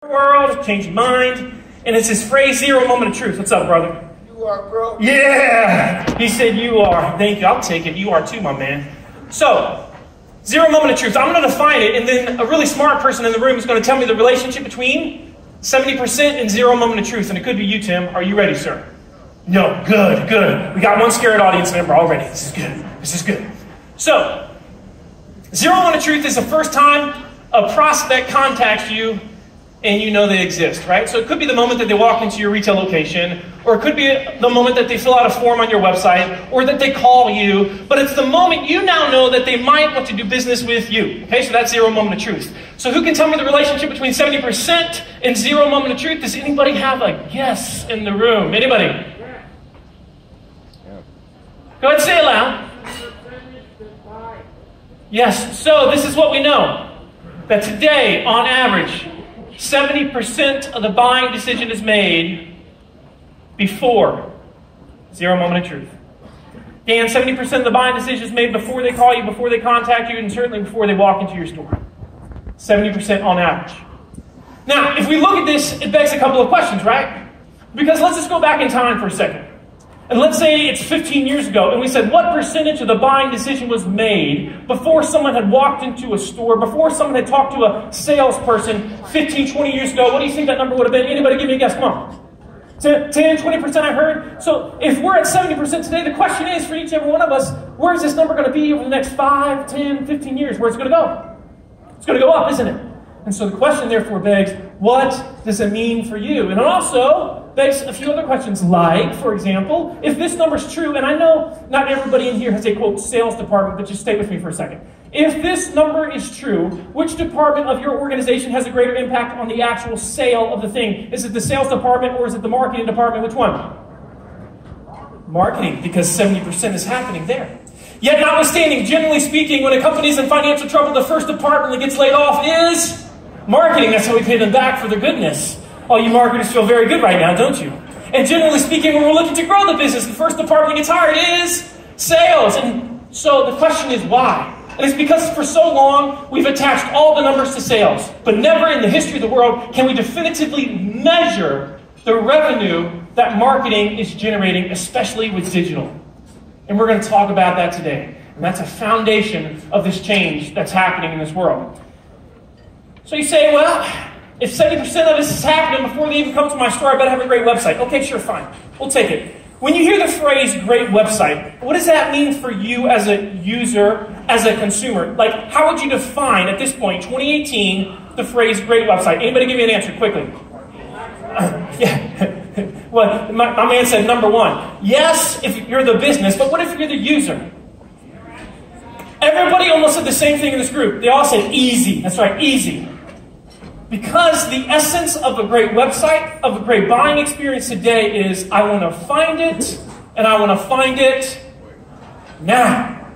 world, change your mind, and it's his phrase, zero moment of truth. What's up, brother? You are, bro. Yeah! He said you are. Thank you. I'll take it. You are too, my man. So, zero moment of truth. I'm going to define it, and then a really smart person in the room is going to tell me the relationship between 70% and zero moment of truth. And it could be you, Tim. Are you ready, sir? No. Good, good. We got one scared audience member already. This is good. This is good. So, zero moment of truth is the first time a prospect contacts you and you know they exist, right? So it could be the moment that they walk into your retail location, or it could be the moment that they fill out a form on your website, or that they call you, but it's the moment you now know that they might want to do business with you. Okay, so that's zero moment of truth. So who can tell me the relationship between 70% and zero moment of truth? Does anybody have a guess in the room? Anybody? Yeah. Go ahead and say it loud. Yes, so this is what we know. That today, on average, 70% of the buying decision is made before zero moment of truth. Dan, 70% of the buying decision is made before they call you, before they contact you, and certainly before they walk into your store. 70% on average. Now, if we look at this, it begs a couple of questions, right? Because let's just go back in time for a second. And let's say it's 15 years ago, and we said, what percentage of the buying decision was made before someone had walked into a store, before someone had talked to a salesperson 15, 20 years ago? What do you think that number would have been? Anybody give me a guess? Come on. 10, 20% I heard. So if we're at 70% today, the question is, for each and every one of us, where is this number going to be over the next 5, 10, 15 years? Where's it going to go? It's going to go up, isn't it? And so the question therefore begs, what does it mean for you? And it also begs a few other questions, like, for example, if this number's true, and I know not everybody in here has a, quote, sales department, but just stay with me for a second. If this number is true, which department of your organization has a greater impact on the actual sale of the thing? Is it the sales department or is it the marketing department? Which one? Marketing, because 70% is happening there. Yet notwithstanding, generally speaking, when a company's in financial trouble, the first department that gets laid off is marketing. That's how we pay them back for their goodness. All you marketers feel very good right now, don't you? And generally speaking, when we're looking to grow the business, the first department that gets hired is sales. And so the question is why? And it's because for so long, we've attached all the numbers to sales. But never in the history of the world can we definitively measure the revenue that marketing is generating, especially with digital. And we're going to talk about that today. And that's a foundation of this change that's happening in this world. So you say, well, if 70% of this is happening before they even come to my store, I better have a great website. Okay, sure, fine. We'll take it. When you hear the phrase great website, what does that mean for you as a user, as a consumer? Like, how would you define, at this point, 2018, the phrase great website? Anybody give me an answer quickly? Yeah. Well, my man said number one. Yes, if you're the business, but what if you're the user? Everybody almost said the same thing in this group. They all said easy. That's right, easy. Because the essence of a great website, of a great buying experience today is, I want to find it, and I want to find it now,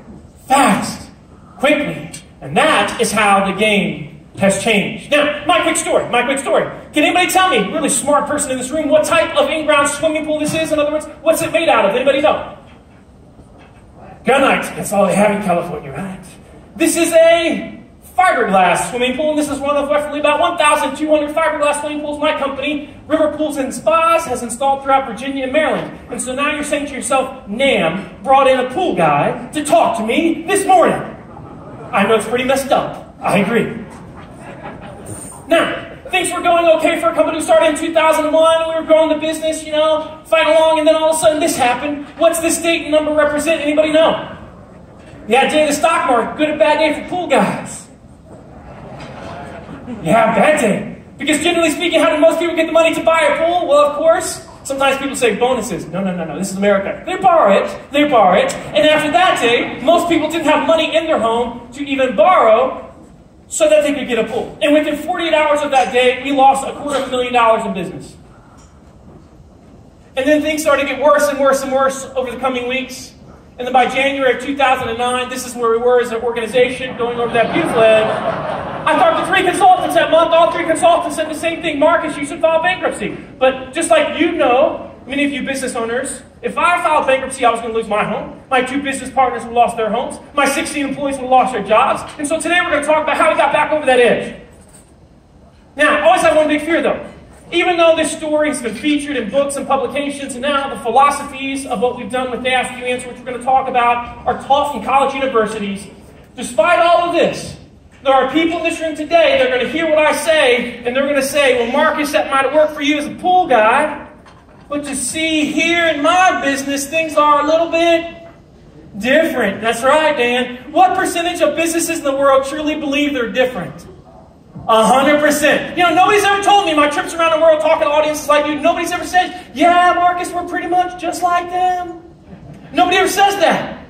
fast, quickly. And that is how the game has changed. Now, my quick story. Can anybody tell me, really smart person in this room, what type of in-ground swimming pool this is? In other words, what's it made out of? Anybody know? Gunite. That's all they have in California, right? This is a fiberglass swimming pool, and this is one of roughly about 1,200 fiberglass swimming pools my company, River Pools and Spas, has installed throughout Virginia and Maryland. And so now you're saying to yourself, NAMM brought in a pool guy to talk to me this morning. I know it's pretty messed up. I agree. Now, things were going okay for a company who started in 2001. We were growing the business, fighting along, and then all of a sudden this happened. What's this date and number represent? Anybody know? Yeah, day of the stock market. Good or bad day for pool guys? Yeah, bad day. Because generally speaking, how do most people get the money to buy a pool? Well, of course, sometimes people say bonuses. No, this is America. They borrow it. And after that day, most people didn't have money in their home to even borrow so that they could get a pool. And within 48 hours of that day, we lost $250,000 in business. And then things started to get worse and worse and worse over the coming weeks. And then by January of 2009, this is where we were as an organization going over that beautiful edge. I talked to 3 consultants that month. All 3 consultants said the same thing. Marcus, you should file bankruptcy. But just like many of you business owners, if I filed bankruptcy, I was going to lose my home. My 2 business partners would have lost their homes. My 16 employees would have lost their jobs. And so today we're going to talk about how we got back over that edge. Now, I always have one big fear, though. Even though this story has been featured in books and publications, and now the philosophies of what we've done with the Ask You Answer, which we're going to talk about, are taught in college universities, despite all of this, there are people in this room today that are going to hear what I say, and they're going to say, well, Marcus, that might have worked for you as a pool guy, but you see, here in my business, things are a little bit different. That's right, Dan. What percentage of businesses in the world truly believe they're different? 100%. You know, nobody's ever told me my trips around the world talking to audiences like you, nobody's ever said, yeah, Marcus, we're pretty much just like them. Nobody ever says that.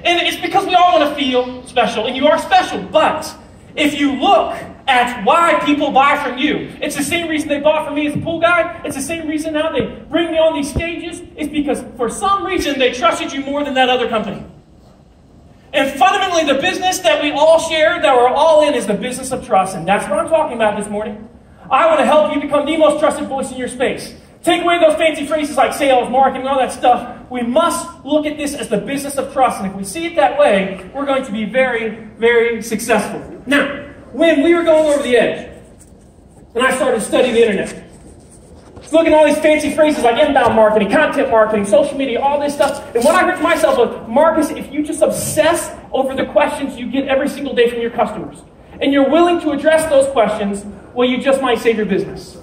And it's because we all want to feel special, and you are special. But if you look at why people buy from you, it's the same reason they bought from me as a pool guy. It's the same reason now they bring me on these stages. It's because for some reason they trusted you more than that other company. And fundamentally, the business that we all share, that we're all in, is the business of trust. And that's what I'm talking about this morning. I want to help you become the most trusted voice in your space. Take away those fancy phrases like sales, marketing, all that stuff. We must look at this as the business of trust. And if we see it that way, we're going to be very, very successful. Now, when we were going over the edge, and I started studying the internet, looking at all these fancy phrases like inbound marketing, content marketing, social media, all this stuff. And what I heard to myself was, Marcus, if you just obsess over the questions you get every single day from your customers, and you're willing to address those questions, well, you just might save your business.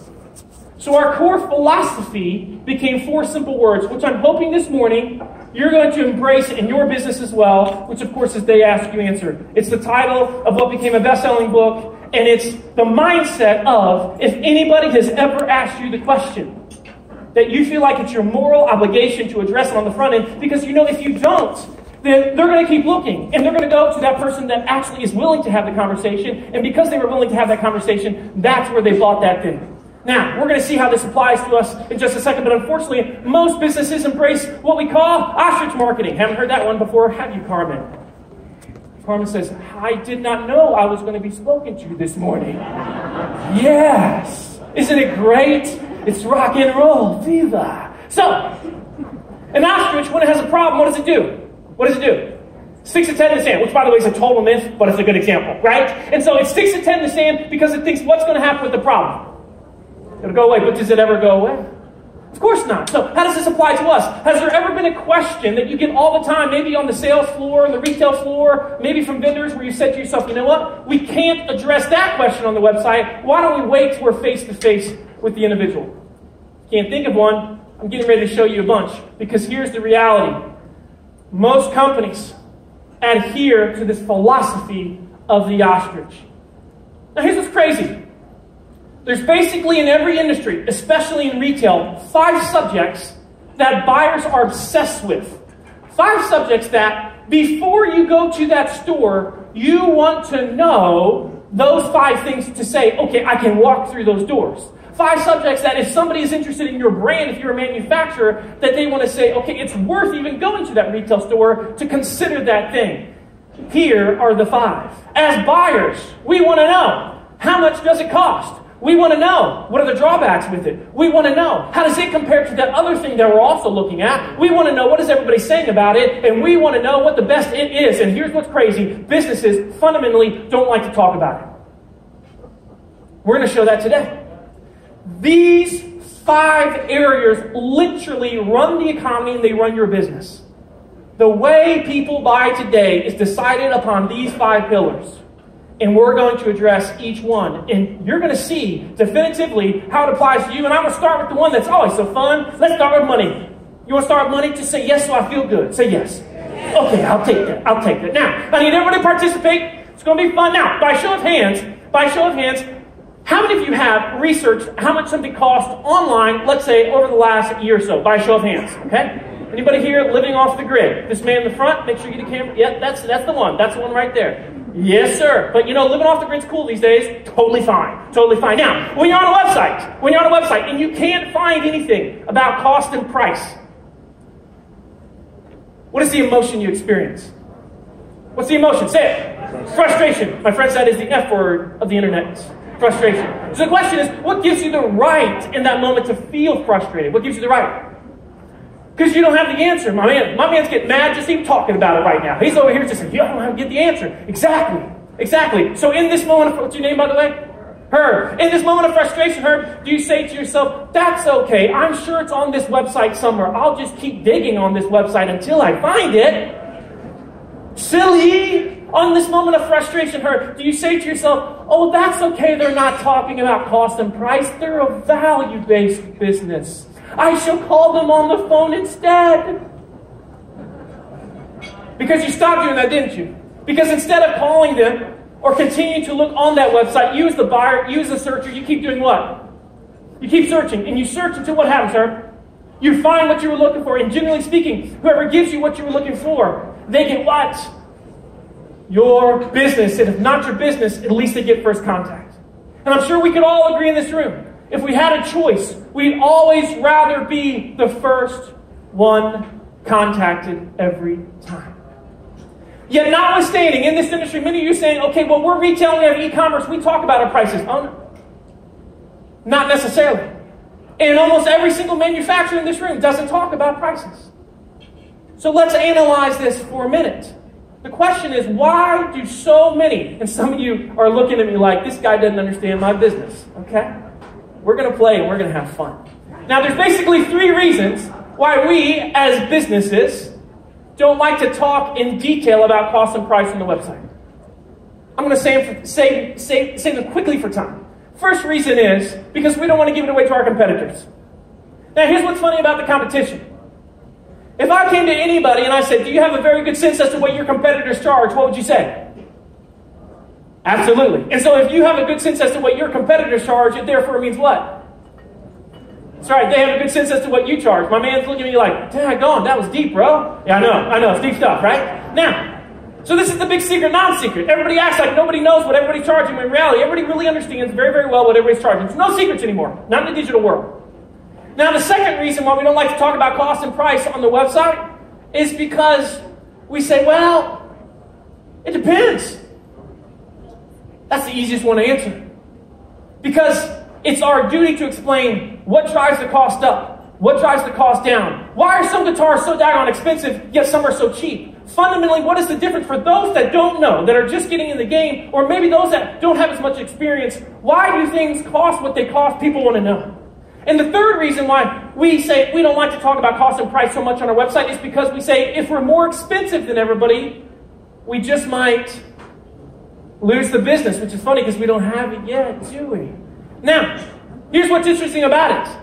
So our core philosophy became 4 simple words, which I'm hoping this morning you're going to embrace in your business as well, which of course is They Ask You Answer. It's the title of what became a best-selling book. And it's the mindset of, if anybody has ever asked you the question, that you feel like it's your moral obligation to address it on the front end, because you know if you don't, then they're going to keep looking, and they're going to go to that person that actually is willing to have the conversation, and because they were willing to have that conversation, that's where they bought that thing. Now, we're going to see how this applies to us in just a second, but unfortunately, most businesses embrace what we call Ostrich Marketing. Haven't heard that one before, have you, Carmen? Carmen says, I did not know I was going to be spoken to this morning. Yes. Isn't it great? It's rock and roll. Viva. So, an ostrich, when it has a problem, what does it do? What does it do? Sticks its head in the sand, which, by the way, is a total myth, but it's a good example, right? And so it sticks its head in the sand because it thinks, what's going to happen with the problem? It'll go away, but does it ever go away? Of course not. So how does this apply to us? Has there ever been a question that you get all the time, maybe on the sales floor, on the retail floor, maybe from vendors, where you said to yourself, you know what? We can't address that question on the website. Why don't we wait till we're face-to-face with the individual? Can't think of one. I'm getting ready to show you a bunch, because here's the reality. Most companies adhere to this philosophy of the ostrich. Now here's what's crazy. There's basically in every industry, especially in retail, 5 subjects that buyers are obsessed with. 5 subjects that, before you go to that store, you want to know those 5 things to say, okay, I can walk through those doors. 5 subjects that if somebody is interested in your brand, if you're a manufacturer, that they want to say, okay, it's worth even going to that retail store to consider that thing. Here are the 5. As buyers, we want to know, how much does it cost? We want to know, what are the drawbacks with it? We want to know, how does it compare to that other thing that we're also looking at? We want to know, what is everybody saying about it? And we want to know what the best it is. And here's what's crazy. Businesses fundamentally don't like to talk about it. We're going to show that today. These 5 areas literally run the economy and they run your business. The way people buy today is decided upon these 5 pillars. And we're going to address each one. And you're going to see definitively how it applies to you. And I'm going to start with the one that's always so fun. Let's start with money. You want to start with money? Just say yes so I feel good. Say yes. Okay, I'll take that. I'll take that. Now, I need everybody to participate. It's going to be fun. Now, by show of hands, how many of you have researched how much something costs online, let's say, over the last year or so? By show of hands, okay? Anybody here living off the grid? This man in the front, make sure you get a camera. Yeah, that's the one. That's the one right there. Yes, sir. But you know, living off the grid's cool these days. Totally fine. Totally fine. Now, when you're on a website and you can't find anything about cost and price, what is the emotion you experience? What's the emotion? Say it. Frustration. My friend said that is the F word of the internet. Frustration. So the question is, what gives you the right in that moment to feel frustrated? What gives you the right? Because you don't have the answer. My man's getting mad just even talking about it right now. He's over here just saying, you don't know how to get the answer. Exactly. So in this moment, what's your name, by the way? Herb, in this moment of frustration, Herb, do you say to yourself, that's okay, I'm sure it's on this website somewhere. I'll just keep digging on this website until I find it. Silly. On this moment of frustration, Herb, do you say to yourself, oh, that's okay, they're not talking about cost and price. They're a value-based business. I shall call them on the phone instead. Because you stopped doing that, didn't you? Because instead of calling them or continuing to look on that website, use the buyer, use the searcher, you keep doing what? You keep searching, and you search until what happens, sir? You find what you were looking for, and generally speaking, whoever gives you what you were looking for, they get what? Your business. And if not your business, at least they get first contact. And I'm sure we could all agree in this room, if we had a choice, we'd always rather be the first one contacted every time. Yet notwithstanding, in this industry, many of you are saying, okay, well, we're retail, we have e-commerce, we talk about our prices. Oh, no. Not necessarily. And almost every single manufacturer in this room doesn't talk about prices. So let's analyze this for a minute. The question is, why do so many, and some of you are looking at me like, this guy doesn't understand my business, okay? We're going to play and we're going to have fun. Now, there's basically 3 reasons why we, as businesses, don't like to talk in detail about cost and price on the website. I'm going to say them quickly for time. First reason is because we don't want to give it away to our competitors. Now, here's what's funny about the competition. If I came to anybody and I said, do you have a very good sense as to what your competitors charge, what would you say? Absolutely. And so if you have a good sense as to what your competitors charge, it therefore means what? That's right, they have a good sense as to what you charge. My man's looking at me like, daggone, that was deep, bro. Yeah, I know, it's deep stuff, right? Now, so this is the big secret, non-secret. Everybody acts like nobody knows what everybody's charging, when in reality, everybody really understands very, very well what everybody's charging. There's no secrets anymore, not in the digital world. Now, the second reason why we don't like to talk about cost and price on the website is because we say, well, it depends. That's the easiest one to answer. Because it's our duty to explain what drives the cost up, what drives the cost down. Why are some guitars so daggone expensive, yet some are so cheap? Fundamentally, what is the difference for those that don't know, that are just getting in the game, or maybe those that don't have as much experience? Why do things cost what they cost? People want to know. And the third reason why we say we don't like to talk about cost and price so much on our website is because we say if we're more expensive than everybody, we just might lose the business, which is funny because we don't have it yet, do we? Now, here's what's interesting about it.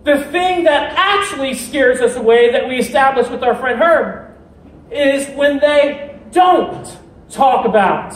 The thing that actually scares us away that we established with our friend Herb is when they don't talk about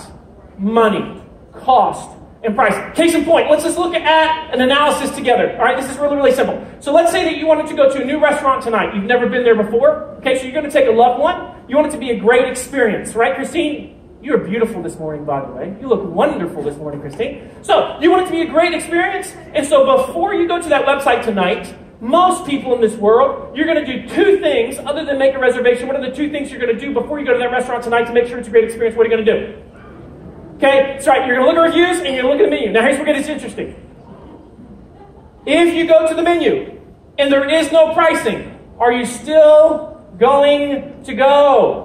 money, cost, and price. Case in point, let's just look at an analysis together. All right, this is really, really simple. So let's say that you wanted to go to a new restaurant tonight. You've never been there before. Okay, so you're going to take a loved one. You want it to be a great experience, right, Christine? You are beautiful this morning, by the way. You look wonderful this morning, Christine. So you want it to be a great experience. And so before you go to that website tonight, most people in this world, you're going to do 2 things other than make a reservation. What are the 2 things you're going to do before you go to that restaurant tonight to make sure it's a great experience? What are you going to do? Okay, that's right. You're going to look at reviews and you're going to look at the menu. Now here's where it gets interesting. If you go to the menu and there is no pricing, are you still going to go?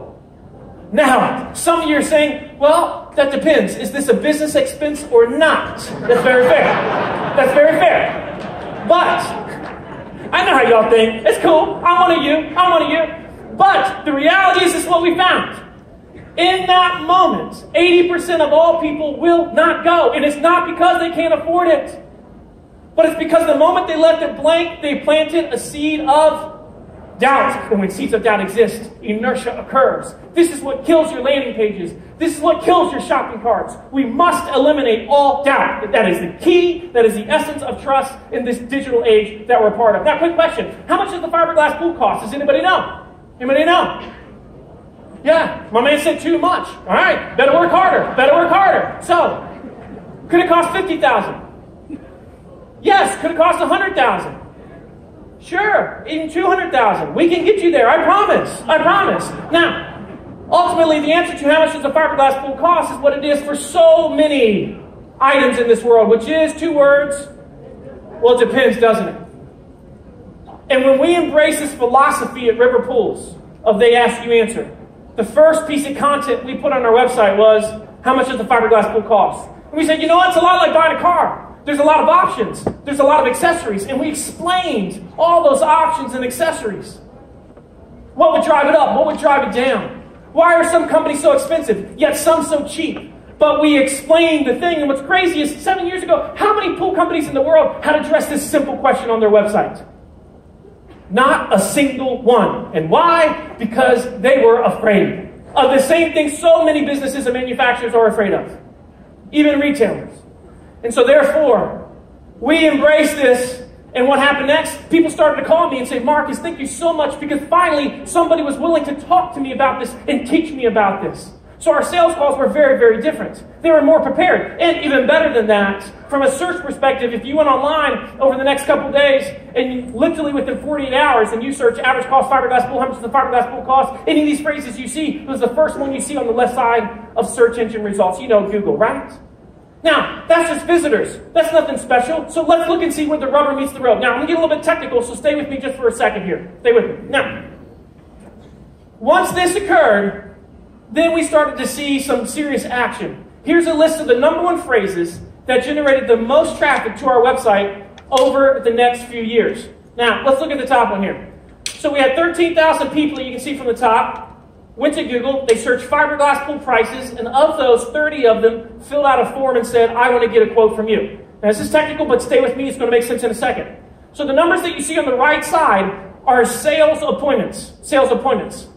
Now, some of you are saying, well, that depends. Is this a business expense or not? That's very fair. That's very fair. But I know how y'all think. It's cool. I'm one of you. But the reality is what we found. In that moment, 80% of all people will not go. And it's not because they can't afford it. But it's because the moment they left it blank, they planted a seed of doubt. And when seeds of doubt exist, inertia occurs. This is what kills your landing pages. This is what kills your shopping carts. We must eliminate all doubt. That is the key. That is the essence of trust in this digital age that we're a part of. Now, quick question. How much does the fiberglass pool cost? Does anybody know? Anybody know? Yeah, my man said too much. All right, better work harder. Better work harder. So, could it cost $50,000? Yes. Could it cost $100,000? Sure, even $200,000. We can get you there. I promise. I promise. Now, ultimately, the answer to how much does a fiberglass pool cost is what it is for so many items in this world, which is 2 words. Well, it depends, doesn't it? And when we embrace this philosophy at River Pools of they ask, you answer, the first piece of content we put on our website was, how much does the fiberglass pool cost? And we said, you know what? It's a lot like buying a car. There's a lot of options. There's a lot of accessories. And we explained all those options and accessories. What would drive it up? What would drive it down? Why are some companies so expensive, yet some so cheap? But we explained the thing. And what's crazy is 7 years ago, how many pool companies in the world had addressed this simple question on their website? Not a single one. And why? Because they were afraid of the same thing so many businesses and manufacturers are afraid of. Even retailers. And so therefore, we embraced this. And what happened next? People started to call me and say, Marcus, thank you so much, because finally somebody was willing to talk to me about this and teach me about this. So our sales calls were very, very different. They were more prepared. And even better than that, from a search perspective, if you went online over the next couple of days and literally within 48 hours and you search average cost fiberglass pool, how much does the fiberglass pool cost? Any of these phrases you see was the first one you see on the left side of search engine results. You know Google, right? Now, that's just visitors. That's nothing special. So let's look and see where the rubber meets the road. Now, I'm going to get a little bit technical, so stay with me just for a second here. Stay with me. Now, once this occurred, then we started to see some serious action. Here's a list of the #1 phrases that generated the most traffic to our website over the next few years. Now, let's look at the top one here. So we had 13,000 people, you can see from the top, went to Google, they searched fiberglass pool prices, and of those, 30 of them filled out a form and said, I want to get a quote from you. Now, this is technical, but stay with me, it's going to make sense in a second. So the numbers that you see on the right side are sales appointments. Sales appointments.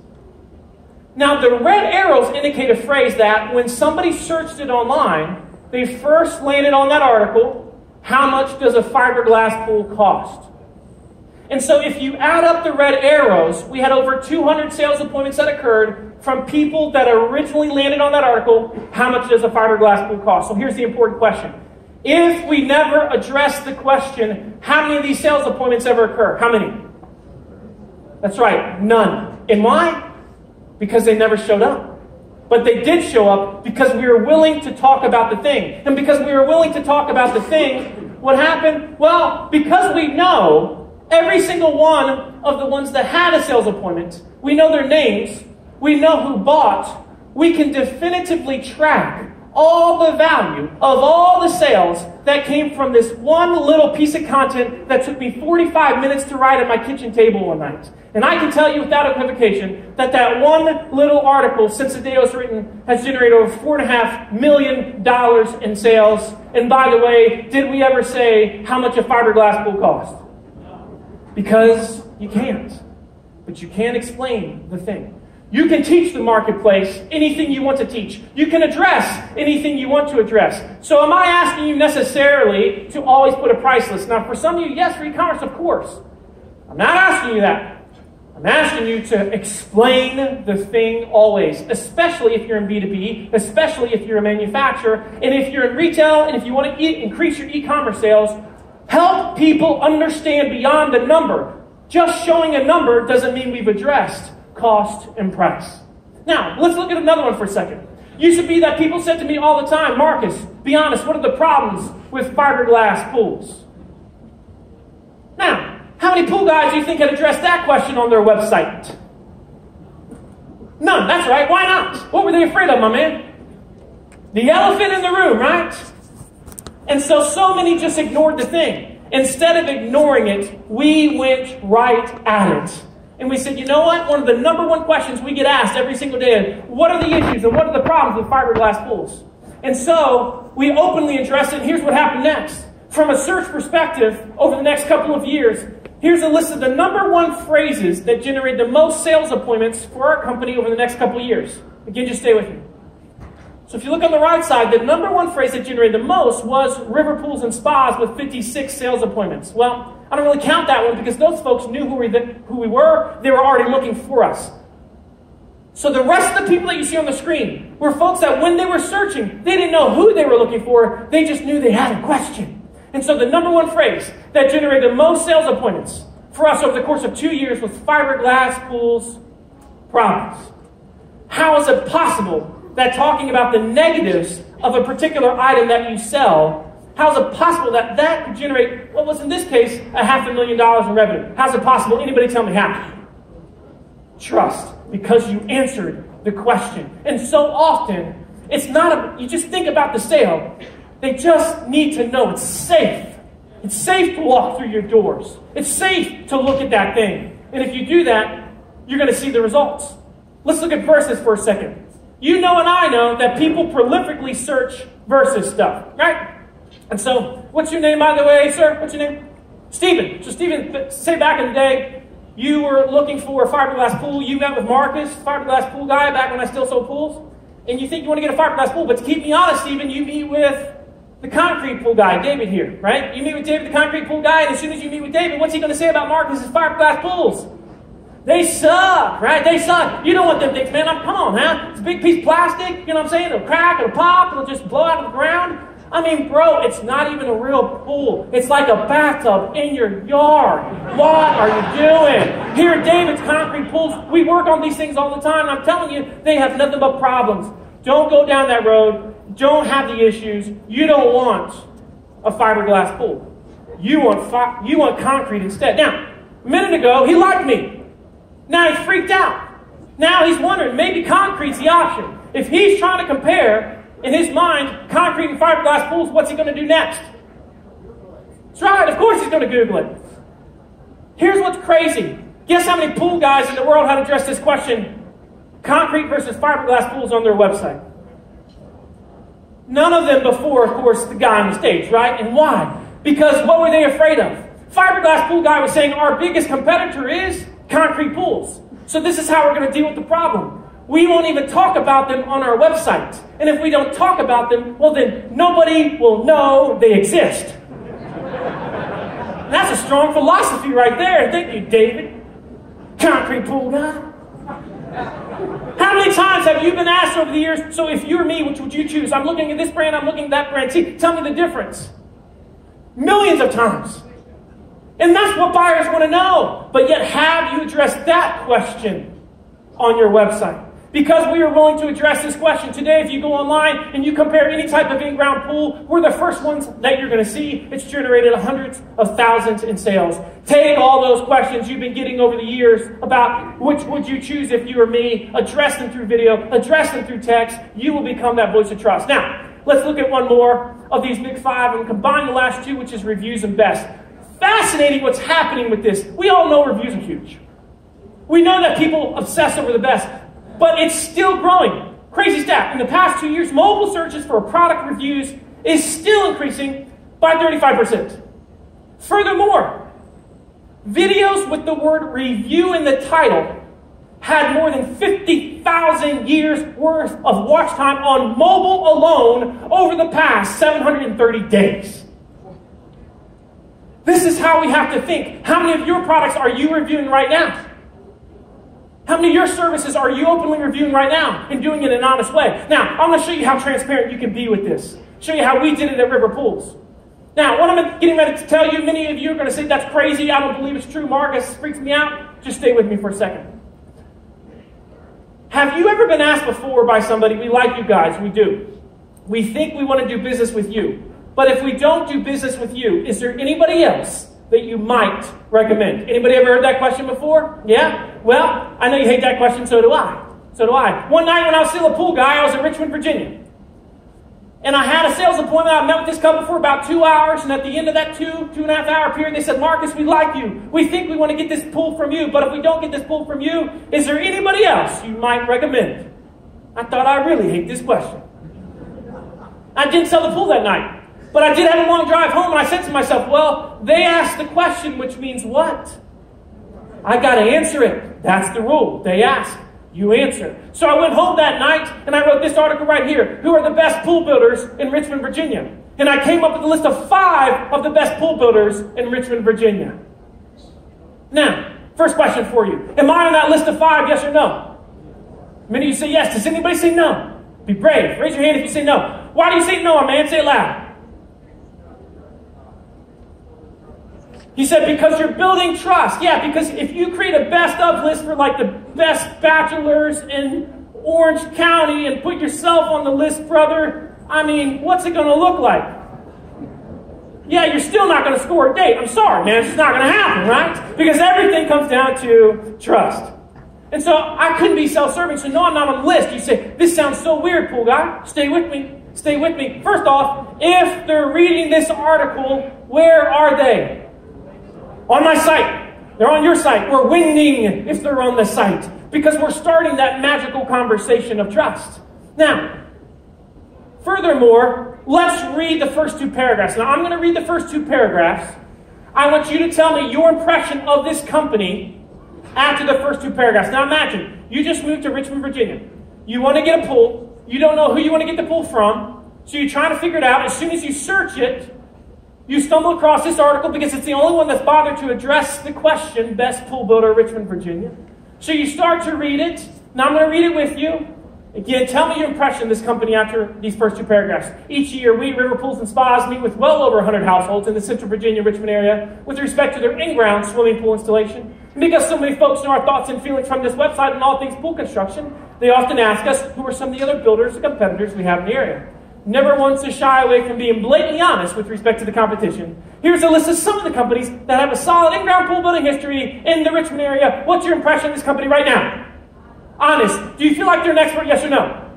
Now, the red arrows indicate a phrase that when somebody searched it online, they first landed on that article, how much does a fiberglass pool cost? And so if you add up the red arrows, we had over 200 sales appointments that occurred from people that originally landed on that article, how much does a fiberglass pool cost? So here's the important question. If we never address the question, how many of these sales appointments ever occur? How many? That's right, none. And why? Because they never showed up. But they did show up because we were willing to talk about the thing. And because we were willing to talk about the thing, what happened? Well, because we know every single one of the ones that had a sales appointment, we know their names, we know who bought, we can definitively track all the value of all the sales that came from this one little piece of content that took me 45 minutes to write at my kitchen table one night. And I can tell you without equivocation that that one little article, since the day it was written, has generated over $4.5 million in sales. And by the way, did we ever say how much a fiberglass pool cost? Because you can't. But you can explain the thing. You can teach the marketplace anything you want to teach. You can address anything you want to address. So am I asking you necessarily to always put a price list? Now, for some of you, yes, for e-commerce, of course. I'm not asking you that. I'm asking you to explain the thing always, especially if you're in B2B, especially if you're a manufacturer, and if you're in retail, and if you want to increase your e-commerce sales, help people understand beyond the number. Just showing a number doesn't mean we've addressed cost and price. Now, let's look at another one for a second. Used to be that people said to me all the time, Marcus, be honest, what are the problems with fiberglass pools? Now, how many pool guys do you think had addressed that question on their website? None. That's right. Why not? What were they afraid of, my man? The elephant in the room, right? And so many just ignored the thing. Instead of ignoring it, we went right at it. And we said, you know what? One of the #1 questions we get asked every single day is, what are the issues and what are the problems with fiberglass pools? And so we openly addressed it. And here's what happened next. From a search perspective, over the next couple of years, here's a list of the #1 phrases that generate the most sales appointments for our company over the next couple of years. Again, just stay with me. So if you look on the right side, the #1 phrase that generated the most was river pools and spas with 56 sales appointments. Well, I don't really count that one because those folks knew who we were. They were already looking for us. So the rest of the people that you see on the screen were folks that when they were searching, they didn't know who they were looking for. They just knew they had a question. And so the #1 phrase that generated the most sales appointments for us over the course of 2 years was fiberglass pools problems. How is it possible that talking about the negatives of a particular item that you sell, how is it possible that that could generate, what was in this case, $500,000 in revenue? How is it possible? Anybody tell me how? Trust, because you answered the question. And so often, it's not you just think about the sale, They just need to know it's safe. It's safe to walk through your doors. It's safe to look at that thing. And if you do that, you're going to see the results. Let's look at verses for a second. You know and I know that people prolifically search versus stuff, right? And so, what's your name, by the way, sir? What's your name? Stephen. So Stephen, say back in the day, you were looking for a fiberglass pool. You met with Marcus, fiberglass pool guy, back when I still sold pools. And you think you want to get a fiberglass pool. But to keep me honest, Stephen, you meet with the concrete pool guy, David here, right? You meet with David, the concrete pool guy, and as soon as you meet with David, what's he going to say about Marcus's fiberglass pools? They suck, right? They suck. You know what them things, man. Come on, huh? It's a big piece of plastic. You know what I'm saying? It'll crack, it'll pop, it'll just blow out of the ground. I mean, bro, it's not even a real pool. It's like a bathtub in your yard. What are you doing? Here at David's Concrete Pools, we work on these things all the time. I'm telling you, they have nothing but problems. Don't go down that road. Don't have the issues. You don't want a fiberglass pool. You want concrete instead. Now, a minute ago, he liked me. Now he's freaked out. Now he's wondering, maybe concrete's the option. If he's trying to compare, in his mind, concrete and fiberglass pools, what's he going to do next? That's right, of course he's going to Google it. Here's what's crazy. Guess how many pool guys in the world have addressed this question? Concrete versus fiberglass pools on their website. None of them before, of course, the guy on the stage, right? And why? Because what were they afraid of? Fiberglass pool guy was saying our biggest competitor is concrete pools. So this is how we're going to deal with the problem. We won't even talk about them on our website. And if we don't talk about them, well then nobody will know they exist. That's a strong philosophy right there. Thank you, David. Concrete pool guy. How many times have you been asked over the years, so if you're me, which would you choose? I'm looking at this brand, I'm looking at that brand. See, tell me the difference. Millions of times. And that's what buyers want to know. But yet, have you addressed that question on your website? Because we are willing to address this question today, if you go online and you compare any type of in-ground pool, we're the first ones that you're going to see. It's generated hundreds of thousands in sales. Take all those questions you've been getting over the years about which would you choose if you were me, address them through video, address them through text. You will become that voice of trust. Now, let's look at one more of these big five and combine the last two, which is reviews and best. Fascinating what's happening with this. We all know reviews are huge. We know that people obsess over the best, but it's still growing. Crazy stat. In the past 2 years, mobile searches for product reviews is still increasing by 35%. Furthermore, videos with the word review in the title had more than 50,000 years worth of watch time on mobile alone over the past 730 days. This is how we have to think. How many of your products are you reviewing right now? How many of your services are you openly reviewing right now and doing it in an honest way? Now, I'm going to show you how transparent you can be with this. Show you how we did it at River Pools. Now, what I'm getting ready to tell you, many of you are going to say, that's crazy, I don't believe it's true, Marcus, freaks me out. Just stay with me for a second. Have you ever been asked before by somebody, we like you guys, we do. We think we want to do business with you. But if we don't do business with you, is there anybody else that you might recommend? Anybody ever heard that question before? Yeah? Well, I know you hate that question, so do I. So do I. One night when I was still a pool guy, I was in Richmond, Virginia. And I had a sales appointment. I met with this couple for about 2 hours. And at the end of that 2.5 hour period, they said, Marcus, we like you. We think we want to get this pool from you. But if we don't get this pool from you, is there anybody else you might recommend? I thought, I really hate this question. I didn't sell the pool that night. But I did have a long drive home, and I said to myself, well, they asked the question, which means what? I got to answer it. That's the rule. They ask, you answer. So I went home that night, and I wrote this article right here. Who are the best pool builders in Richmond, Virginia? And I came up with a list of 5 of the best pool builders in Richmond, Virginia. Now, first question for you. Am I on that list of 5, yes or no? Many of you say yes. Does anybody say no? Be brave. Raise your hand if you say no. Why do you say no, man? Say it loud. He said, because you're building trust. Yeah, because if you create a best of list for like the best bachelors in Orange County and put yourself on the list, brother, I mean, what's it going to look like? Yeah, you're still not going to score a date. I'm sorry, man. It's just not going to happen, right? Because everything comes down to trust. And so I couldn't be self-serving, so no, I'm not on the list. You say, this sounds so weird, pool guy. Stay with me. Stay with me. First off, if they're reading this article, where are they? On my site. They're on your site. We're winning if they're on the site, because we're starting that magical conversation of trust. Now, furthermore, let's read the first two paragraphs. Now, I'm going to read the first two paragraphs. I want you to tell me your impression of this company after the first two paragraphs. Now, imagine, you just moved to Richmond, Virginia. You want to get a pool. You don't know who you want to get the pool from, so you're trying to figure it out. As soon as you search it, you stumble across this article because it's the only one that's bothered to address the question, best pool builder, Richmond, Virginia. So you start to read it. Now I'm going to read it with you. Again, tell me your impression of this company after these first two paragraphs. Each year, we, River Pools and Spas, meet with well over 100 households in the Central Virginia, Richmond area with respect to their in-ground swimming pool installation. And because so many folks know our thoughts and feelings from this website and all things pool construction, they often ask us who are some of the other builders and competitors we have in the area. Never once to shy away from being blatantly honest with respect to the competition. Here's a list of some of the companies that have a solid in-ground pool building history in the Richmond area. What's your impression of this company right now? Honest. Do you feel like they're an expert, yes or no?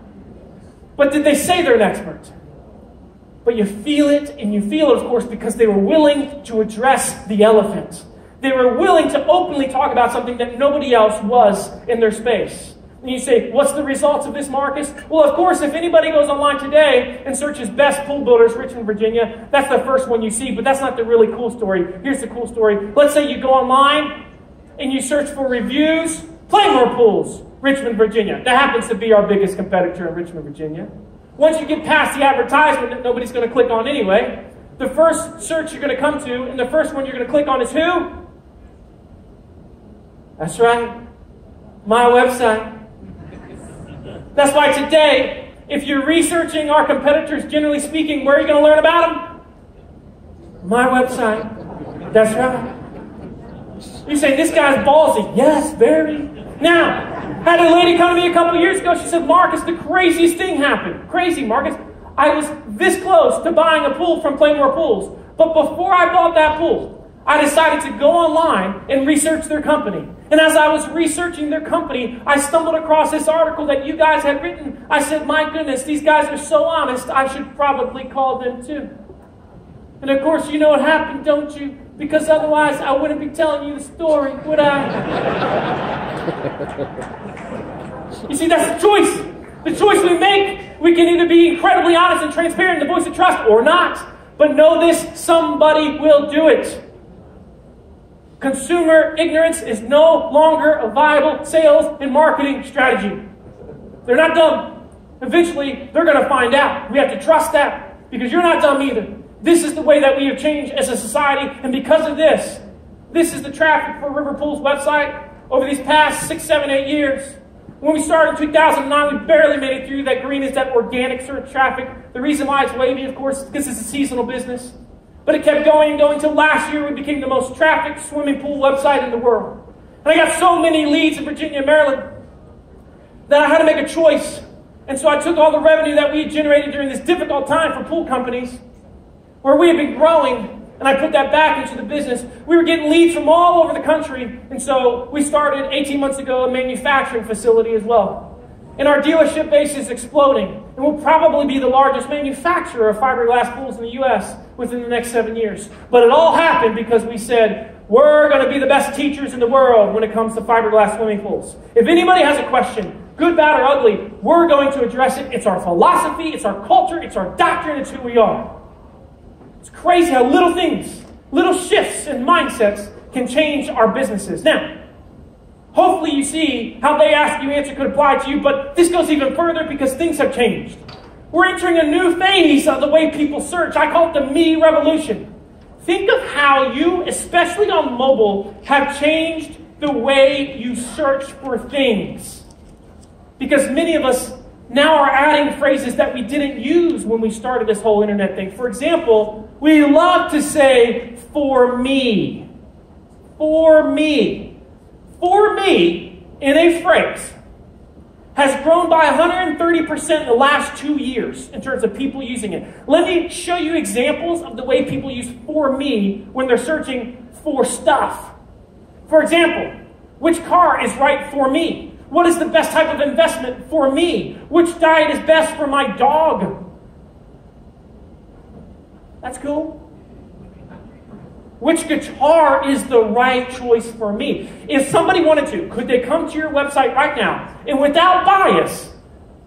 But did they say they're an expert? But you feel it, and you feel it, of course, because they were willing to address the elephant. They were willing to openly talk about something that nobody else was in their space. And you say, what's the results of this, Marcus? Well, of course, if anybody goes online today and searches best pool builders, Richmond, Virginia, that's the first one you see, but that's not the really cool story. Here's the cool story. Let's say you go online and you search for reviews, Playmore Pools, Richmond, Virginia. That happens to be our biggest competitor in Richmond, Virginia. Once you get past the advertisement that nobody's going to click on anyway, the first search you're going to come to, and the first one you're going to click on is who? That's right. My website. That's why today, if you're researching our competitors, generally speaking, where are you going to learn about them? My website. That's right. You say, this guy's ballsy. Yes, very. Now, had a lady come to me a couple years ago. She said, Marcus, the craziest thing happened. Crazy, Marcus. I was this close to buying a pool from Playmore Pools. But before I bought that pool, I decided to go online and research their company. And as I was researching their company, I stumbled across this article that you guys had written. I said, my goodness, these guys are so honest, I should probably call them too. And of course, you know what happened, don't you? Because otherwise, I wouldn't be telling you the story, would I? You see, that's the choice. The choice we make, we can either be incredibly honest and transparent in the voice of trust or not. But know this, somebody will do it. Consumer ignorance is no longer a viable sales and marketing strategy. They're not dumb. Eventually, they're going to find out. We have to trust that because you're not dumb either. This is the way that we have changed as a society, and because of this, this is the traffic for River Pools website over these past 6, 7, 8 years. When we started in 2009, we barely made it through. That green is that organic search traffic. The reason why it's wavy, of course, is because it's a seasonal business. But it kept going and going until last year we became the most trafficked swimming pool website in the world. And I got so many leads in Virginia and Maryland that I had to make a choice. And so I took all the revenue that we had generated during this difficult time for pool companies, where we had been growing, and I put that back into the business. We were getting leads from all over the country, and so we started 18 months ago a manufacturing facility as well. And our dealership base is exploding, and we'll probably be the largest manufacturer of fiberglass pools in the U.S. within the next 7 years. But it all happened because we said, we're going to be the best teachers in the world when it comes to fiberglass swimming pools. If anybody has a question, good, bad, or ugly, we're going to address it. It's our philosophy, it's our culture, it's our doctrine, it's who we are. It's crazy how little things, little shifts in mindsets can change our businesses. Now, hopefully you see how they ask you answer could apply to you, but this goes even further because things have changed. We're entering a new phase of the way people search. I call it the me revolution. Think of how you, especially on mobile, have changed the way you search for things. Because many of us now are adding phrases that we didn't use when we started this whole internet thing. For example, we love to say, for me. For me. For me, in a phrase, has grown by 130% in the last 2 years in terms of people using it. Let me show you examples of the way people use for me when they're searching for stuff. For example, Which car is right for me? What is the best type of investment for me? Which diet is best for my dog? That's cool. Which guitar is the right choice for me? If somebody wanted to, could they come to your website right now and without bias,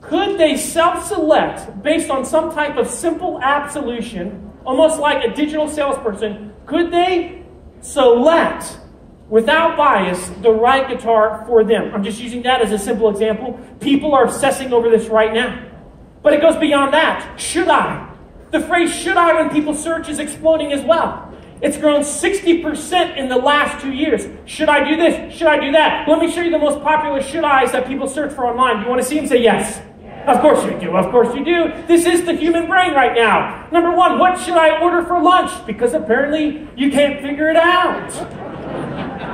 could they self-select based on some type of simple app solution, almost like a digital salesperson, could they select without bias the right guitar for them? I'm just using that as a simple example. People are obsessing over this right now. But it goes beyond that. Should I? The phrase should I when people search is exploding as well. It's grown 60% in the last 2 years. Should I do this? Should I do that? Let me show you the most popular should I's that people search for online. Do you want to see them? Say yes. Of course you do. Of course you do. This is the human brain right now. Number one, what should I order for lunch? Because apparently you can't figure it out.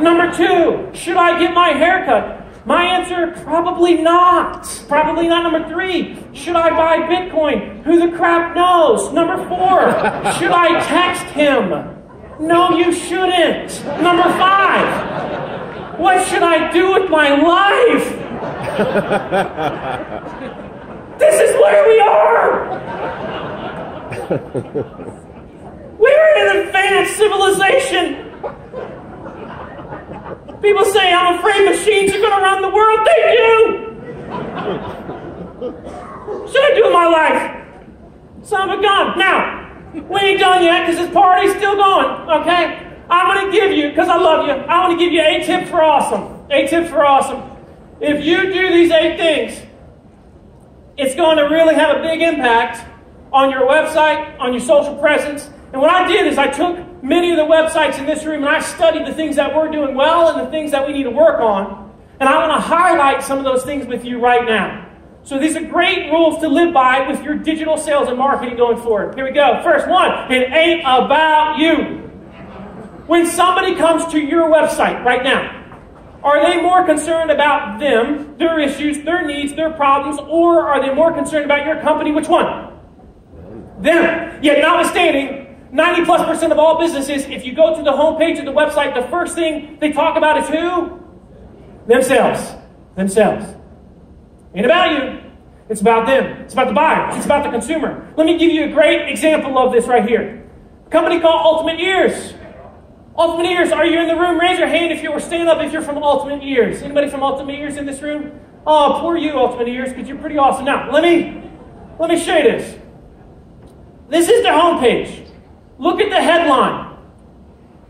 Number two, should I get my hair cut? My answer, probably not. Probably not. Number three, should I buy Bitcoin? Who the crap knows? Number four, should I text him? No, you shouldn't. Number five, what should I do with my life? This is where we are. We're in an advanced civilization. People say, I'm afraid machines are going to run the world. They do. Should I do with my life? Son of a gun. Now, we ain't done yet because this party's still going, okay? I'm going to give you, because I love you, I want to give you 8 tips for awesome. 8 tips for awesome. If you do these 8 things, it's going to really have a big impact on your website, on your social presence. And what I did is I took many of the websites in this room and I studied the things that we're doing well and the things that we need to work on. And I want to highlight some of those things with you right now. So these are great rules to live by with your digital sales and marketing going forward. Here we go. First one, it ain't about you. When somebody comes to your website right now, are they more concerned about them, their issues, their needs, their problems, or are they more concerned about your company? Which one? Them. Yet notwithstanding, 90+% of all businesses, if you go to the homepage of the website, the first thing they talk about is who? Themselves. Themselves. Ain't about you. It's about them. It's about the buyer. It's about the consumer. Let me give you a great example of this right here. A company called Ultimate Ears. Ultimate Ears, are you in the room? Raise your hand if you, or stand up if you're from Ultimate Ears. Anybody from Ultimate Ears in this room? Oh, poor you, Ultimate Ears, because you're pretty awesome. Now, let me show you this. This is their homepage. Look at the headline.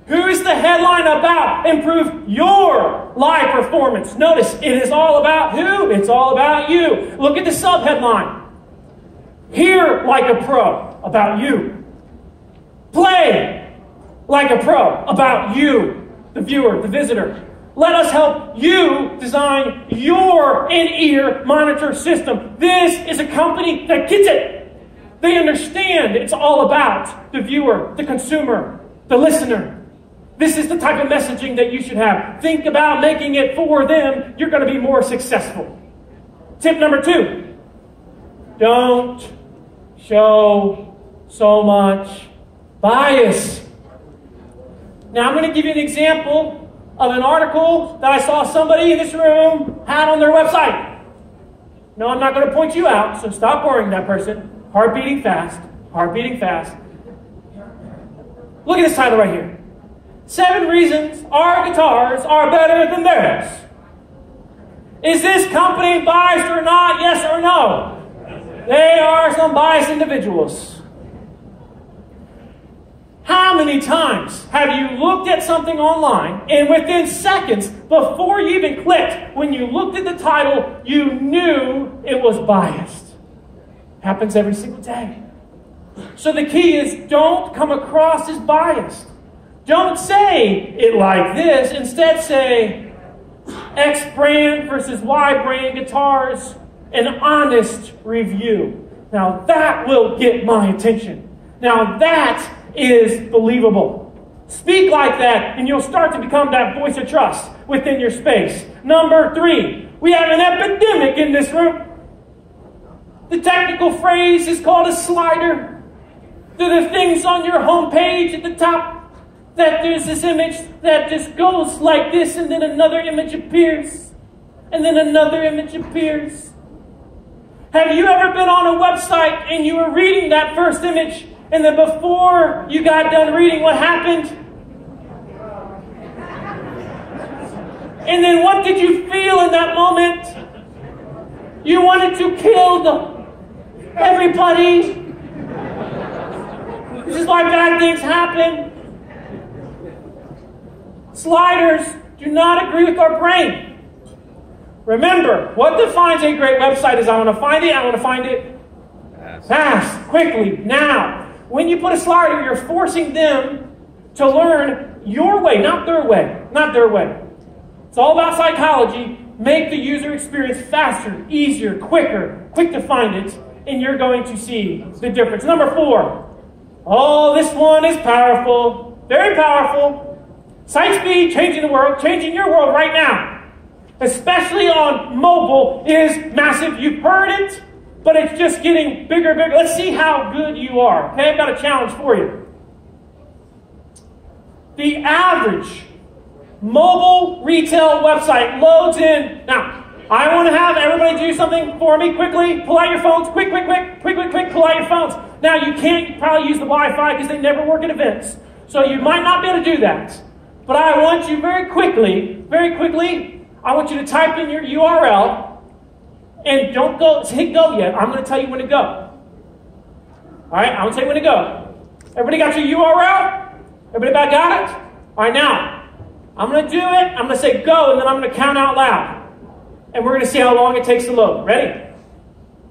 Who is the headline about? Improve your live performance. Notice, it is all about who? It's all about you. Look at the subheadline. Hear like a pro, about you. Play like a pro, about you, the viewer, the visitor. Let us help you design your in-ear monitor system. This is a company that gets it. They understand it's all about the viewer, the consumer, the listener. This is the type of messaging that you should have. Think about making it for them. You're going to be more successful. Tip number 2. Don't show so much bias. Now I'm going to give you an example of an article that I saw somebody in this room had on their website. No, I'm not going to point you out, so stop worrying that person. Heart beating fast. Heart beating fast. Look at this title right here. 7 reasons our guitars are better than theirs. Is this company biased or not? Yes or no? They are some biased individuals. How many times have you looked at something online and within seconds, before you even clicked, when you looked at the title, you knew it was biased? Happens every single day. So the key is don't come across as biased. Don't say it like this. Instead say X brand versus Y brand guitars, an honest review. Now that will get my attention. Now that is believable. Speak like that and you'll start to become that voice of trust within your space. Number 3, we have an epidemic in this room. The technical phrase is called a slider. They're the things on your homepage at the top. that there's this image that just goes like this, and then another image appears, and then another image appears. Have you ever been on a website and you were reading that first image, and then before you got done reading, what happened? And then what did you feel in that moment? You wanted to kill everybody. This is why bad things happen. Sliders do not agree with our brain. Remember, what defines a great website is I want to find it fast, quickly, now. When you put a slider, you're forcing them to learn your way, not their way. Not their way. It's all about psychology. Make the user experience faster, easier, quicker, quick to find it, and you're going to see the difference. Number 4. Oh, this one is powerful. Very powerful. Site speed, changing the world, changing your world right now. Especially on mobile is massive. You've heard it, but it's just getting bigger and bigger. Let's see how good you are. Okay, I've got a challenge for you. The average mobile retail website loads in. Now, I want to have everybody do something for me quickly. Pull out your phones. Quick, pull out your phones. Now, you can't probably use the Wi-Fi because they never work at events. So you might not be able to do that. But I want you very quickly, I want you to type in your URL, and don't hit go yet. I'm going to tell you when to go. All right, I'm going to tell you when to go. Everybody got your URL? Everybody about got it? All right, now, I'm going to do it. I'm going to say go, and then I'm going to count out loud. And we're going to see how long it takes to load. Ready?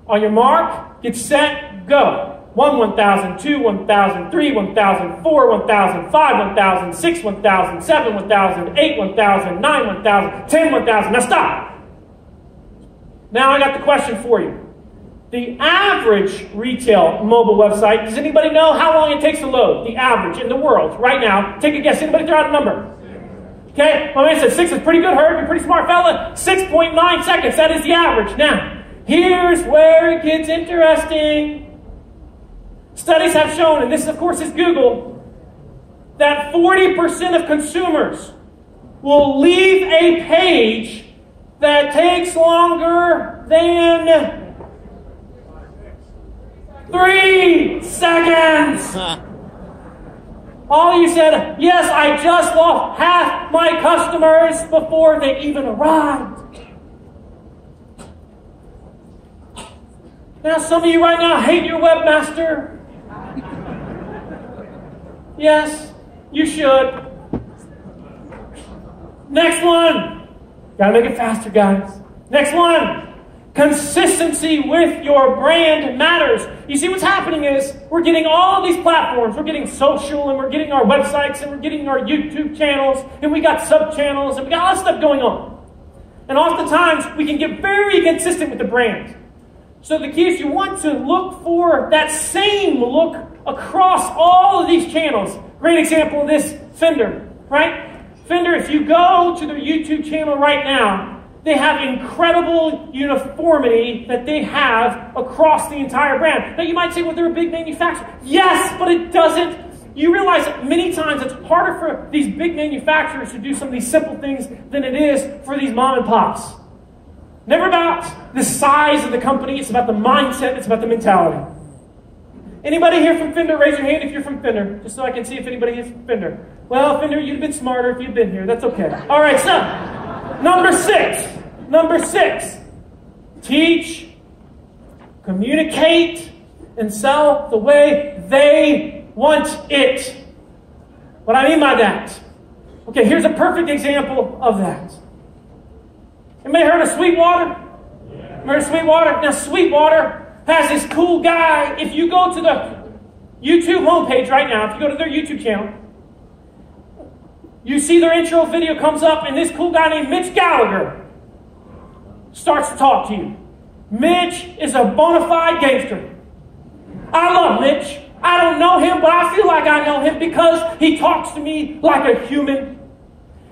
On your mark, get set, go. 1, 1,000, 2, 1,000, 3, 1,000, 4, 1,000, 5, 1,000, 6, 1,000, 7, 1,000, 8, 1,000, 9, 1,000, 10, 1,000. Now stop. Now I got the question for you. The average retail mobile website, does anybody know how long it takes to load? The average in the world right now. Take a guess. Anybody throw out a number? Okay, my man said 6 is pretty good. Herb, you're a pretty smart fella. 6.9 seconds. That is the average. Now, here's where it gets interesting. Studies have shown, and this of course is Google, that 40% of consumers will leave a page that takes longer than 3 seconds. All you said, yes, I just lost half my customers before they even arrived. Now some of you right now hate your webmaster. Yes, you should. Next one. Gotta make it faster, guys. Next one. Consistency with your brand matters. You see what's happening is we're getting all of these platforms. We're getting social, and we're getting our websites, and we're getting our YouTube channels, and we got sub-channels, and we got all that stuff going on. And oftentimes, we can get very consistent with the brand. So the key is you want to look for that same look across all of these channels. Great example of this, Fender, right? Fender, if you go to their YouTube channel right now, they have incredible uniformity that they have across the entire brand. Now you might say, well, they're a big manufacturer. Yes, but it doesn't. You realize that many times it's harder for these big manufacturers to do some of these simple things than it is for these mom and pops. Never about the size of the company, it's about the mindset, it's about the mentality. Anybody here from Fender? Raise your hand if you're from Fender, just so I can see if anybody is from Fender. Well, Fender, you'd have been smarter if you'd been here. That's okay. All right, so number six, teach, communicate, and sell the way they want it. What I mean by that? Okay, here's a perfect example of that. Anybody heard of Sweetwater? Heard of Sweetwater? Now, Sweetwater has this cool guy. If you go to the YouTube homepage right now, if you go to their YouTube channel, you see their intro video comes up, and this cool guy named Mitch Gallagher starts to talk to you. Mitch is a bona fide gangster. I love Mitch. I don't know him, but I feel like I know him because he talks to me like a human.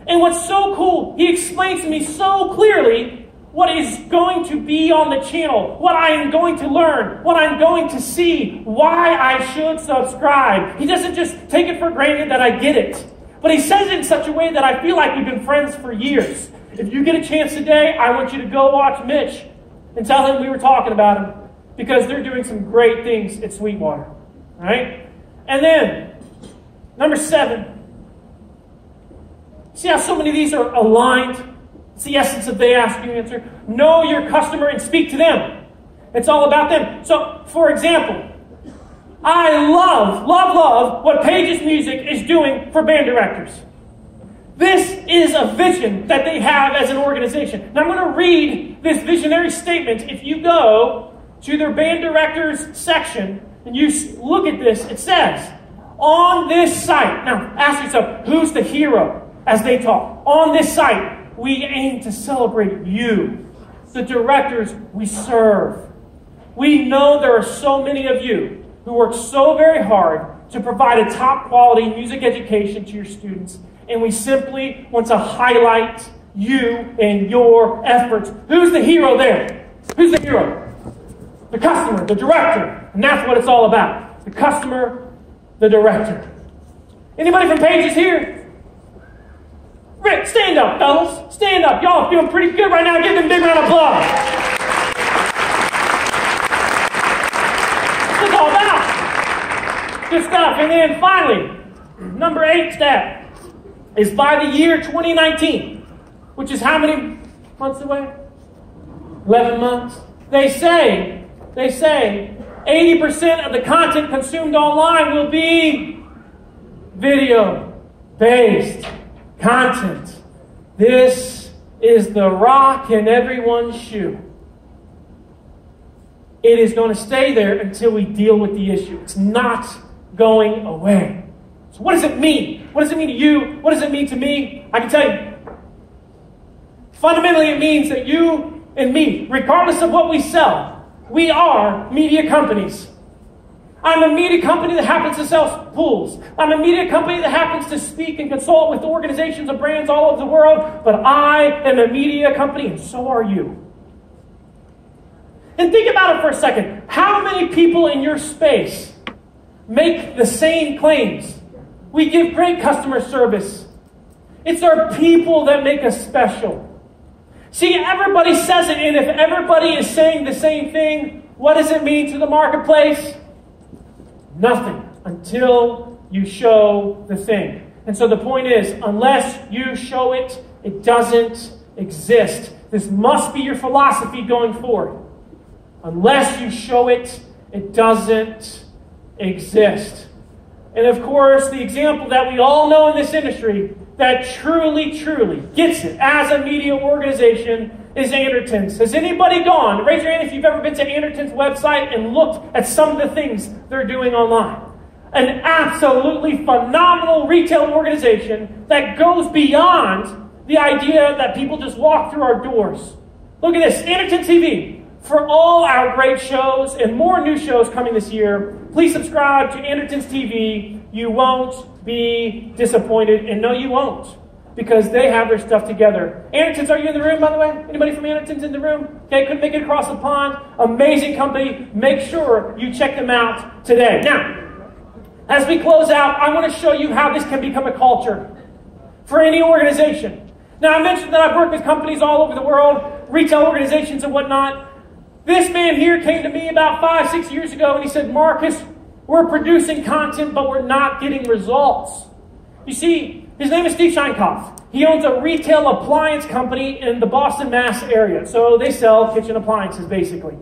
And what's so cool, he explains to me so clearly what is going to be on the channel, what I am going to learn, what I'm going to see, why I should subscribe. He doesn't just take it for granted that I get it. But he says it in such a way that I feel like we've been friends for years. If you get a chance today, I want you to go watch Mitch and tell him we were talking about him, because they're doing some great things at Sweetwater. All right? And then, number 7. See how so many of these are aligned? It's the essence of they ask, you answer. Know your customer and speak to them. It's all about them. So, for example, I love what Page's Music is doing for band directors. This is a vision that they have as an organization. Now I'm going to read this visionary statement. If you go to their band directors section and you look at this, it says, on this site, now ask yourself, who's the hero as they talk? On this site, we aim to celebrate you, the directors we serve. We know there are so many of you who work so very hard to provide a top quality music education to your students, and we simply want to highlight you and your efforts. Who's the hero there? Who's the hero? The customer, the director, and that's what it's all about. The customer, the director. Anybody from Pages here? Rick, stand up, fellas. Stand up. Y'all are feeling pretty good right now. Give them a big round of applause. That's what it's all about. Good stuff. And then finally, number 8 step is by the year 2019, which is how many months away? 11 months. They say 80% of the content consumed online will be video-based content. This is the rock in everyone's shoe. It is going to stay there until we deal with the issue. It's not going away. So what does it mean? What does it mean to you? What does it mean to me? I can tell you. Fundamentally, it means that you and me, regardless of what we sell, we are media companies. I'm a media company that happens to sell pools. I'm a media company that happens to speak and consult with organizations and brands all over the world, but I am a media company, and so are you. And think about it for a second. How many people in your space make the same claims? We give great customer service. It's our people that make us special. See, everybody says it, and if everybody is saying the same thing, what does it mean to the marketplace? Nothing until you show the thing. And so the point is, unless you show it, it doesn't exist. This must be your philosophy going forward. Unless you show it, it doesn't exist. And of course, the example that we all know in this industry that truly gets it as a media organization is Anderton's. Has anybody gone? Raise your hand if you've ever been to Anderton's website and looked at some of the things they're doing online. An absolutely phenomenal retail organization that goes beyond the idea that people just walk through our doors. Look at this, Anderton TV. For all our great shows and more new shows coming this year, please subscribe to Anderton's TV. You won't be disappointed, and no, you won't, because they have their stuff together. Anderton's, are you in the room, by the way? Anybody from Anderton's in the room? Okay, couldn't make it across the pond. Amazing company. Make sure you check them out today. Now, as we close out, I want to show you how this can become a culture for any organization. Now, I mentioned that I've worked with companies all over the world, retail organizations and whatnot. This man here came to me about 5-6 years ago, and he said, Marcus, we're producing content, but we're not getting results. You see, his name is Steve Scheinkoff. He owns a retail appliance company in the Boston, Mass area. So they sell kitchen appliances, basically.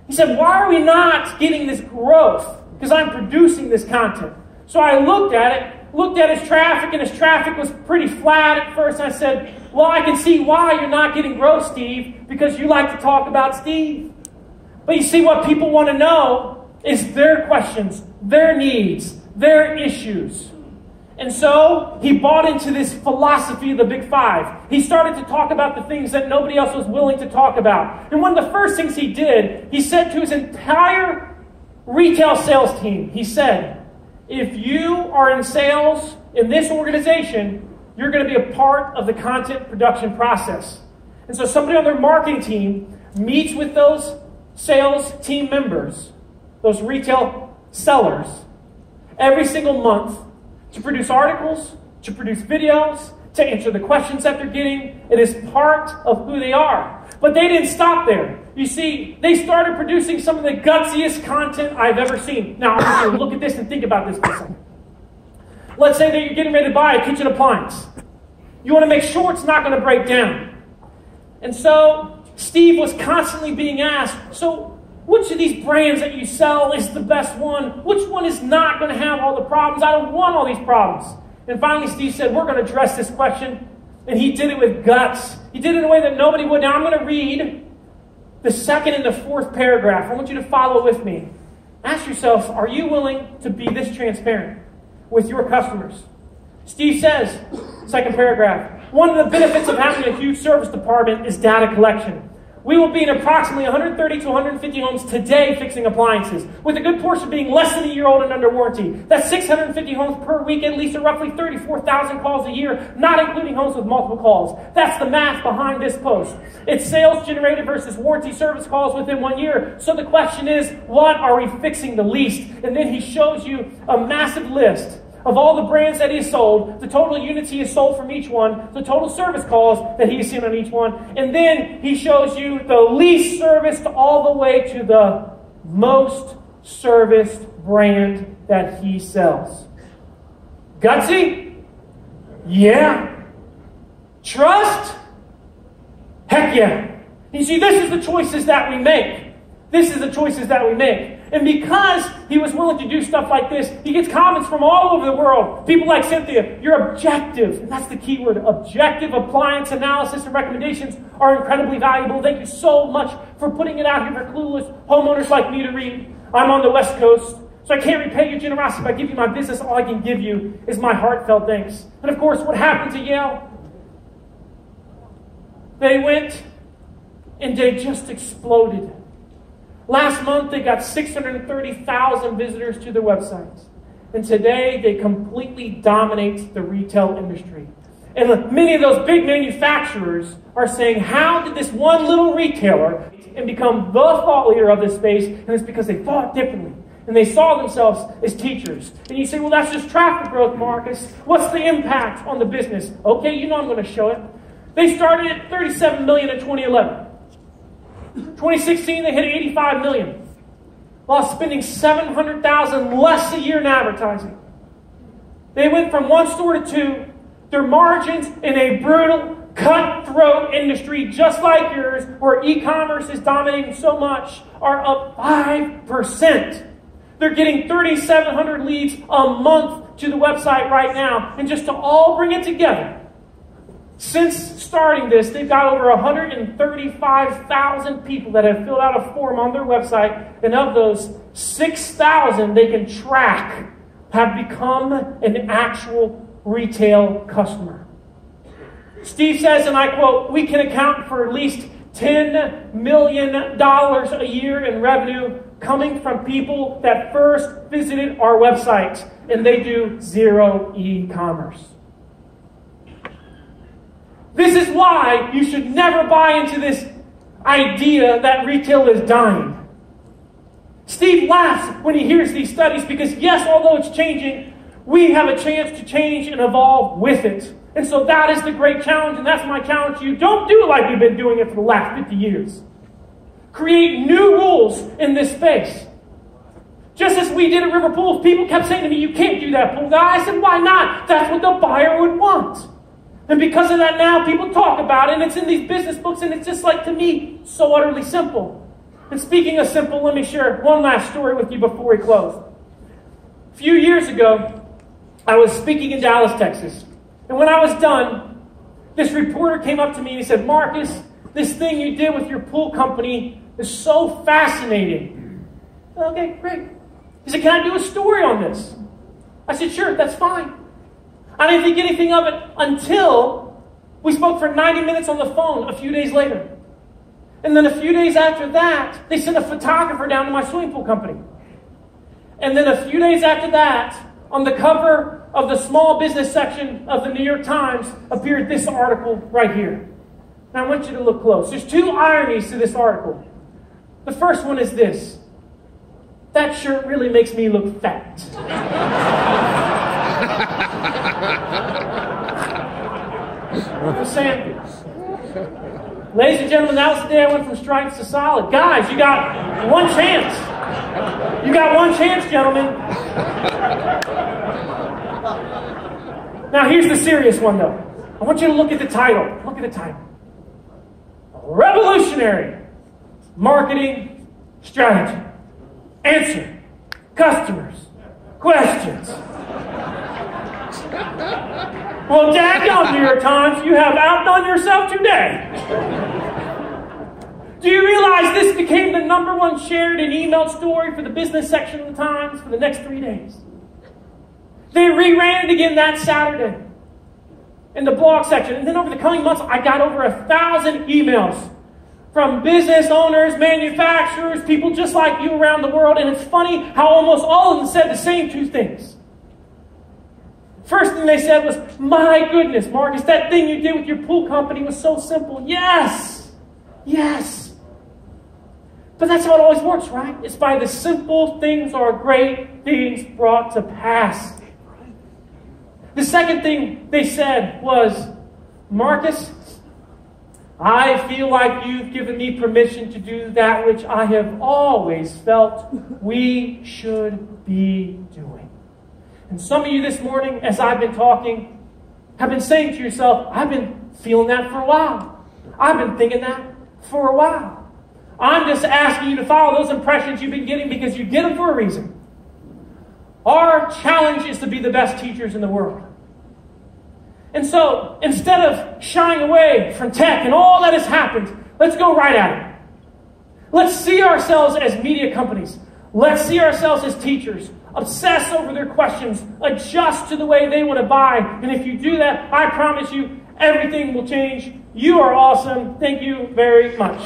He said, why are we not getting this growth? Because I'm producing this content. So I looked at his traffic, and his traffic was pretty flat at first. And I said, well, I can see why you're not getting growth, Steve, because you like to talk about Steve. But you see, what people want to know is their questions, their needs, their issues. And so he bought into this philosophy of the Big Five. He started to talk about the things that nobody else was willing to talk about. And one of the first things he did, he said to his entire retail sales team, he said, if you are in sales in this organization, you're going to be a part of the content production process. And so somebody on their marketing team meets with those sales team members, those retail sellers, every single month to produce articles, to produce videos, to answer the questions that they're getting. It is part of who they are. But they didn't stop there. You see, they started producing some of the gutsiest content I've ever seen. Now, I want you to look at this and think about this for a second. Let's say that you're getting ready to buy a kitchen appliance. You want to make sure it's not going to break down. And so, Steve was constantly being asked, so which of these brands that you sell is the best one? Which one is not going to have all the problems? I don't want all these problems. And finally, Steve said, we're going to address this question. And he did it with guts. He did it in a way that nobody would. Now, I'm going to read the second and the fourth paragraph. I want you to follow with me. Ask yourself, are you willing to be this transparent with your customers? Steve says, second paragraph, one of the benefits of having a huge service department is data collection. We will be in approximately 130 to 150 homes today fixing appliances, with a good portion being less than a year old and under warranty. That's 650 homes per week, at least, or roughly 34,000 calls a year, not including homes with multiple calls. That's the math behind this post. It's sales generated versus warranty service calls within 1 year. So the question is, what are we fixing the least? And then he shows you a massive list of all the brands that he has sold, the total units he has sold from each one, the total service calls that he has seen on each one, and then he shows you the least serviced all the way to the most serviced brand that he sells. Gutsy? Yeah. Trust? Heck yeah. You see, this is the choices that we make. This is the choices that we make. And because he was willing to do stuff like this, he gets comments from all over the world. People like Cynthia, you're objective. And that's the key word. Objective appliance analysis and recommendations are incredibly valuable. Thank you so much for putting it out here for clueless homeowners like me to read. I'm on the West Coast, so I can't repay your generosity by giving you my business. All I can give you is my heartfelt thanks. And of course, what happened to Yale? They went and they just exploded. Last month, they got 630,000 visitors to their websites. And today, they completely dominate the retail industry. And many of those big manufacturers are saying, how did this one little retailer and become the thought leader of this space? And it's because they thought differently. And they saw themselves as teachers. And you say, well, that's just traffic growth, Marcus. What's the impact on the business? Okay, you know I'm going to show it. They started at $37 million in 2011. 2016, they hit 85 million, while spending $700,000 less a year in advertising. They went from one store to two. Their margins in a brutal, cutthroat industry, just like yours, where e-commerce is dominating so much, are up 5%. They're getting 3,700 leads a month to the website right now. And just to all bring it together, since starting this, they've got over 135,000 people that have filled out a form on their website, and of those, 6,000 they can track have become an actual retail customer. Steve says, and I quote, we can account for at least $10 million a year in revenue coming from people that first visited our website, and they do zero e-commerce. This is why you should never buy into this idea that retail is dying. Steve laughs when he hears these studies because, yes, although it's changing, we have a chance to change and evolve with it. And so that is the great challenge, and that's my challenge to you. Don't do like we've been doing it for the last 50 years. Create new rules in this space. Just as we did at River Pools, people kept saying to me, you can't do that, pool guy. I said, why not? That's what the buyer would want. And because of that now, people talk about it, and it's in these business books, and it's just like, to me, so utterly simple. And speaking of simple, let me share one last story with you before we close. A few years ago, I was speaking in Dallas, Texas. And when I was done, this reporter came up to me and he said, Marcus, this thing you did with your pool company is so fascinating. Okay, great. He said, can I do a story on this? I said, sure, that's fine. I didn't think anything of it until we spoke for 90 minutes on the phone a few days later. And then a few days after that, they sent a photographer down to my swimming pool company. And then a few days after that, on the cover of the small business section of the New York Times appeared this article right here. Now I want you to look close. There's two ironies to this article. The first one is this. That shirt really makes me look fat. Just saying. Ladies and gentlemen, that was the day I went from stripes to solid. Guys, you got one chance. You got one chance, gentlemen. Now, here's the serious one, though. I want you to look at the title. Look at the title. Revolutionary Marketing Strategy. Answer. Customers. Questions. Well, daggone, New York Times, you have outdone yourself today. Do you realize this became the #1 shared and emailed story for the business section of the Times for the next 3 days? They reran it again that Saturday in the blog section. And then over the coming months, I got over 1,000 emails from business owners, manufacturers, people just like you around the world. And it's funny how almost all of them said the same two things. First thing they said was, my goodness, Marcus, that thing you did with your pool company was so simple. Yes. Yes. But that's how it always works, right? It's by the simple things or great things brought to pass. The second thing they said was, Marcus, I feel like you've given me permission to do that which I have always felt we should be doing. And some of you this morning, as I've been talking, have been saying to yourself, I've been feeling that for a while. I've been thinking that for a while. I'm just asking you to follow those impressions you've been getting because you get them for a reason. Our challenge is to be the best teachers in the world. And so, instead of shying away from tech and all that has happened, let's go right at it. Let's see ourselves as media companies. Let's see ourselves as teachers. Obsess over their questions. Adjust to the way they want to buy. And if you do that, I promise you, everything will change. You are awesome. Thank you very much.